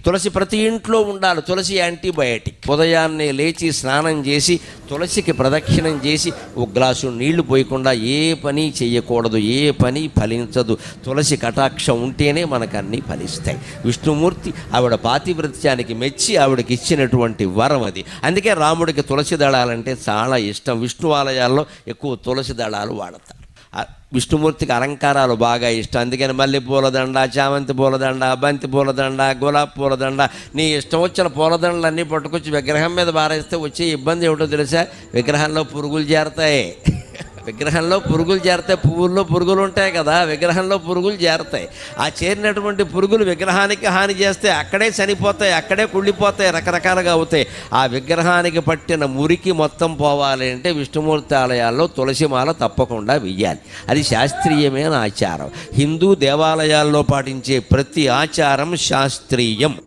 తులసి ప్రతి ఇంట్లో ఉండాలి. తులసి యాంటీబయాటిక్. ఉదయాన్నే లేచి స్నానం చేసి తులసికి ప్రదక్షిణం చేసి ఒక గ్లాసు నీళ్లు పోయకుండా ఏ పని చేయకూడదు. ఏ పని ఫలించదు. తులసి కటాక్షం ఉంటేనే మనకు అన్నీ ఫలిస్తాయి. విష్ణుమూర్తి ఆవిడ పాతివ్రత్యానికి మెచ్చి ఆవిడకి ఇచ్చినటువంటి వరం అది. అందుకే రాముడికి తులసి దళాలంటే చాలా ఇష్టం. విష్ణు ఆలయాల్లో ఎక్కువ తులసి దళాలు వాడతారు. విష్ణుమూర్తికి అలంకారాలు బాగా ఇష్టం. అందుకని మల్లె పూలదండ, చామంతి పూలదండ, బంతి పూలదండ, గులాబీ పూలదండ, నీ ఇష్టం వచ్చిన పూలదండలన్నీ పట్టుకొచ్చి విగ్రహం మీద బారేస్తే వచ్చే ఇబ్బంది ఏమిటో తెలుసా? విగ్రహంలో పురుగులు చేరతాయి. విగ్రహంలో పురుగులు చేరతాయి. పువ్వుల్లో పురుగులు ఉంటాయి కదా, విగ్రహంలో పురుగులు చేరతాయి. ఆ చేరినటువంటి పురుగులు విగ్రహానికి హాని చేస్తే అక్కడే చనిపోతాయి, అక్కడే కుళ్ళిపోతాయి, రకరకాలుగా అవుతాయి. ఆ విగ్రహానికి పట్టిన మురికి మొత్తం పోవాలి అంటే విష్ణుమూర్తి ఆలయాల్లో తులసిమాల తప్పకుండా వెయ్యాలి. అది శాస్త్రీయమైన ఆచారం. హిందూ దేవాలయాల్లో పాటించే ప్రతి ఆచారం శాస్త్రీయం.